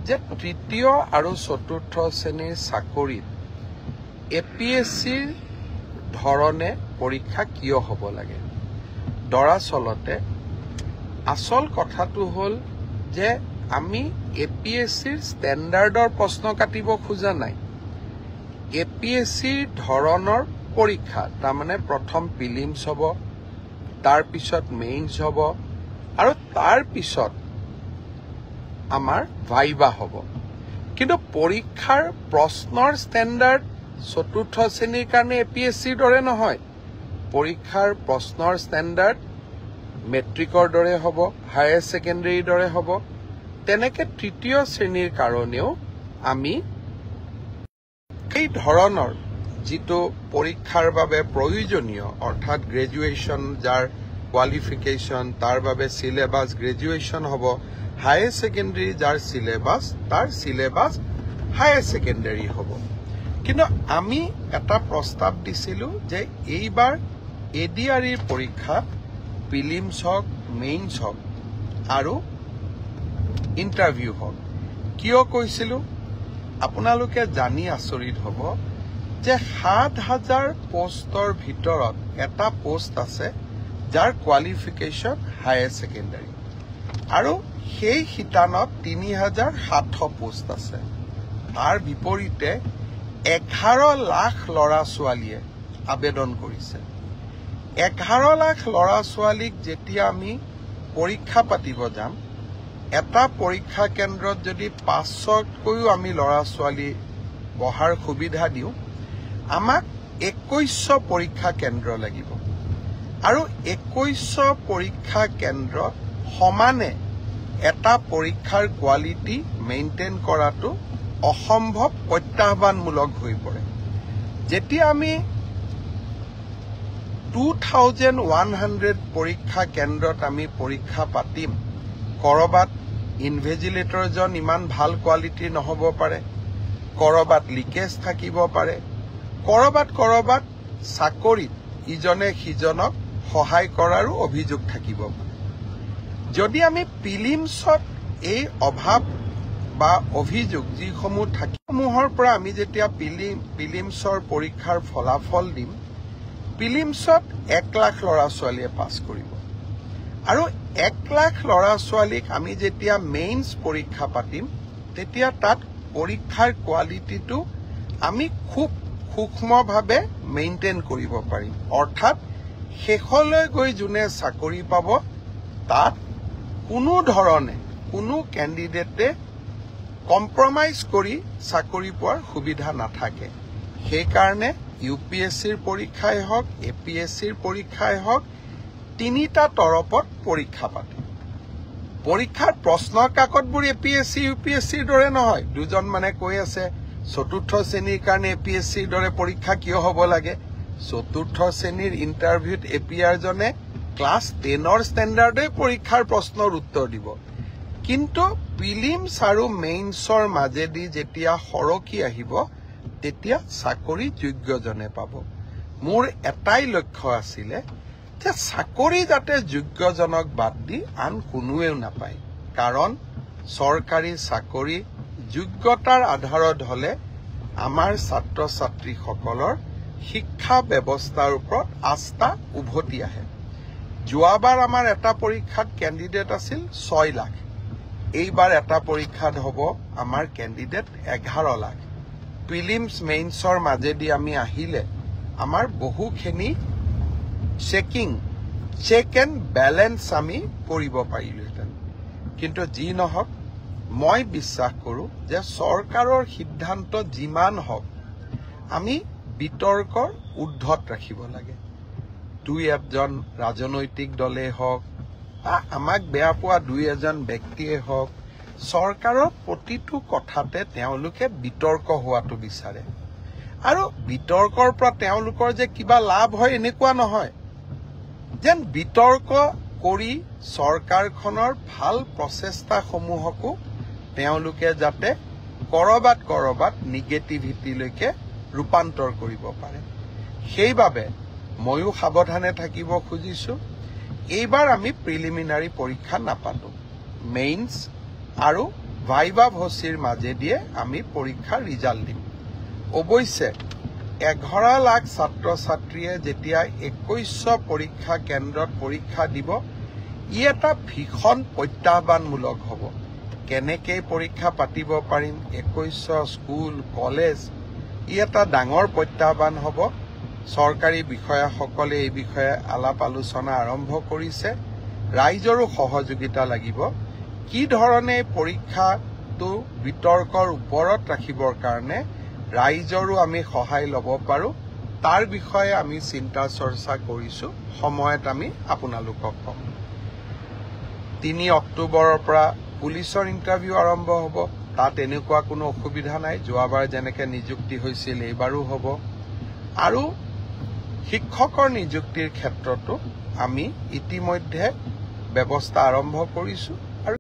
যে তৃতীয় আৰু চতুৰ্থ শ্ৰেণীৰ চাকৰিত APSCৰ ধৰণে পৰীক্ষা কিয় হ'ব লাগে দৰাচলতে আসল কথাটো হ'ল যে আমি APSCৰ ষ্টেণ্ডাৰ্ডৰ প্ৰশ্ন কাটিব খোজা নাই APSCৰ ধৰণৰ পৰীক্ষা তাৰমানে প্ৰথম প্ৰিলিমছ হ'ব তাৰ পিছত মেইনছ হ'ব আৰু তাৰ পিছত আমাৰ ভাইবা হ'ব কিন্তু পৰীক্ষাৰ প্ৰশ্নৰ ষ্টেণ্ডাৰ্ড চতুৰ্থ শ্ৰেণীৰ কাৰণে APSCৰ দৰে নহয় পৰীক্ষাৰ প্ৰশ্নৰ ষ্টেণ্ডাৰ্ড মেট্ৰিকৰ দৰে হ'ব হায়াৰ ছেকেণ্ডাৰীৰ দৰে হ'ব তেনেকে তৃতীয় শ্ৰেণীৰ কাৰণেও আমি এই ধৰণৰ যিটো পৰীক্ষাৰ বাবে প্ৰয়োজনীয় অৰ্থাৎ গ্ৰেজুৱেশ্যন যাৰ কোৱালিফিকেশ্যন তাৰ বাবে সিলেবাস গ্ৰেজুৱেশ্যন হ'ব হায়াৰ ছেকেণ্ডাৰী যাৰ সিলেবাস তাৰ সিলেবাস হায়াৰ ছেকেণ্ডাৰী হ'ব কিন্তু আমি এটা প্ৰস্তাৱ দিছিলোঁ যে এইবাৰ ADREৰ পৰীক্ষা প্ৰিলিমছ হওক মেইনছ হওক আৰু ইণ্টাৰভিউ হওক কিয় কৈছিলোঁ আপোনালোকে জানি আচৰিত হ'ব যে ৭,০০০ পোষ্টৰ ভিতৰত এটা পোষ্ট আছে যাৰ কোৱালিফিকেশ্যন হায়াৰ ছেকেণ্ডাৰী আৰু সেই শিতানত ৩,৭০০ পোষ্ট আছে তাৰ বিপৰীতে 11 লাখ ল'ৰা ছোৱালীয়ে আবেদন কৰিছে 11 লাখ ল'ৰা ছোৱালীক যেতিয়া আমি পৰীক্ষা পাতিব যাম এটা পৰীক্ষা কেন্দ্ৰত যদি ৫০০কৈও আমি ল'ৰা ছোৱালী বহাৰ সুবিধা দিওঁ আমাক ২১০০ পৰীক্ষা কেন্দ্ৰ লাগিব আৰু ২১০০ পৰীক্ষা কেন্দ্ৰত সমানে এটা পৰীক্ষাৰ কোৱালিটি মেইনটেইন কৰাটো অসম্ভৱ প্ৰত্যাহ্বানমূলক হৈ পৰে যেতিয়া আমি 2100 পৰীক্ষা কেন্দ্ৰত আমি পৰীক্ষা পাতিম কৰবাত ইনভিজিলেটৰজন ইমান ভাল কোৱালিটিৰ নহ'ব পাৰে কৰবাত লিকেজ থাকিব পাৰে কৰবাত চাকৰিত ইজনে সিজনক সহায় কৰাৰো অভিযোগ থাকিব পাৰে যদি আমি প্ৰিলিমছত এই অভাৱ বা অভিযোগ যিসমূহ থাকিসমূহৰ পৰা আমি যেতিয়া প্ৰিলিমছৰ পৰীক্ষাৰ ফলাফল দিম প্ৰিলিমছত 1 লাখ ল'ৰা ছোৱালীয়ে পাছ কৰিব আৰু 1 লাখ ল'ৰা ছোৱালীক আমি যেতিয়া মেইনছ পৰীক্ষা পাতিম তেতিয়া তাত পৰীক্ষাৰ কোৱালিটিটো আমি খুব সূক্ষ্মভাৱে মেইনটেইন কৰিব পাৰিম অৰ্থাৎ শেষলৈ গৈ যোনে চাকৰি পাব তাত কোনো ধৰণে কোনো কেণ্ডিডেটে কম্প্ৰমাইজ কৰি চাকৰি পোৱাৰ সুবিধা নাথাকে সেইকাৰণে UPSCৰ পৰীক্ষাই হওক APSCৰ পৰীক্ষাই হওক তিনিটা তৰপত পৰীক্ষা পাতে পৰীক্ষাৰ প্ৰশ্ন কাকতবোৰ APSC UPSCৰ দৰে নহয় দুজন মানে কৈ আছে চতুৰ্থ শ্ৰেণীৰ কাৰণে APSCৰ দৰে পৰীক্ষা কিয় হ'ব লাগে চতুৰ্থ শ্ৰেণীৰ ইণ্টাৰভিউত APR জনে ক্লাছ 10ৰ ষ্টেণ্ডাৰ্ডে পৰীক্ষাৰ প্ৰশ্নৰ উত্তৰ দিব কিন্তু প্ৰিলিমছ আৰু মেইনছৰ মাজেদি যেতিয়া সৰকি আহিব তেতিয়া চাকৰি যোগ্যজনে পাব মোৰ এটাই লক্ষ্য আছিলে যে চাকৰি যাতে যোগ্যজনক বাদ দি আন কোনোৱেও নাপায় কাৰণ চৰকাৰী চাকৰি যোগ্যতাৰ আধাৰত হলে আমাৰ ছাত্ৰ ছাত্ৰীসকলৰ শিক্ষা ব্যৱস্থাৰ ওপৰত আস্থা উভতি আহে যোৱাবাৰ আমাৰ এটা পৰীক্ষাত কেণ্ডিডেট আছিল 6 লাখ এইবাৰ এটা পৰীক্ষাত হ'ব আমাৰ কেণ্ডিডেট 11 লাখ প্ৰিলিমছ মেইনছৰ মাজেদি আমি আহিলে আমাৰ বহুখিনি চেক এণ্ড বেলেন্স আমি কৰিব পাৰিলোহেঁতেন কিন্তু যি নহওক মই বিশ্বাস কৰোঁ যে চৰকাৰৰ সিদ্ধান্ত যিমান হওক আমি বিতৰ্কৰ ঊৰ্ধত ৰাখিব লাগে দুই এজন ৰাজনৈতিক দলে হওক আমাক বেয়া পোৱা দুই এজন ব্যক্তিয়ে হওক চৰকাৰৰ প্ৰতিটো কথাতে তেওঁলোকে বিতৰ্ক হোৱাটো বিচাৰে আৰু বিতৰ্কৰ পৰা তেওঁলোকৰ যে কিবা লাভ হয় এনেকুৱা নহয় যেন বিতৰ্ক কৰি চৰকাৰখনৰ ভাল প্ৰচেষ্টাসমূহকো তেওঁলোকে যাতে কৰবাত নিগেটিভিটিলৈকে ৰূপান্তৰ কৰিব পাৰে সেইবাবে ময়ো সাৱধানে থাকিব খুজিছো এইবাৰ আমি প্ৰিলিমিনাৰী পৰীক্ষা নাপাতো মেইনছ আৰু ভাইবা ভচিৰ মাজেদিয়ে আমি পৰীক্ষাৰ ৰিজাল্ট দিম। অৱশ্যে 11 লাখ ছাত্ৰ ছাত্ৰীয়ে যেতিয়া 2100 পৰীক্ষা কেন্দ্ৰত পৰীক্ষা দিব, ই এটা ভীষণ প্ৰত্যাহ্বানমূলক হ'ব। কেনেকে পৰীক্ষা পাতিব পাৰিম, 2100 স্কুল কলেজ, ই এটা ডাঙৰ প্ৰত্যাহ্বান হ'ব। চৰকাৰী বিষয়াসকলে এই বিষয়ে আলাপ আলোচনা আৰম্ভ কৰিছে। ৰাইজৰো সহযোগিতা লাগিব। কি ধৰণে পৰীক্ষাটো বিতৰ্কৰ ওপৰত ৰাখিবৰ কাৰণে ৰাইজৰো আমি সহায় ল'ব পাৰোঁ, তাৰ বিষয়ে আমি চিন্তা চৰ্চা কৰিছোঁ। সময়ত আমি আপোনালোকক কম। 3 অক্টোবৰৰ পৰা পুলিচৰ ইণ্টাৰভিউ আৰম্ভ হ'ব। তাত এনেকুৱা কোনো অসুবিধা নাই। যোৱাবাৰ যেনেকৈ নিযুক্তি হৈছিল এইবাৰো হ'ব। আৰু শিক্ষকৰ নিযুক্তিৰ ক্ষেত্ৰতো আমি ইতিমধ্যে ব্যৱস্থা আৰম্ভ কৰিছোঁ।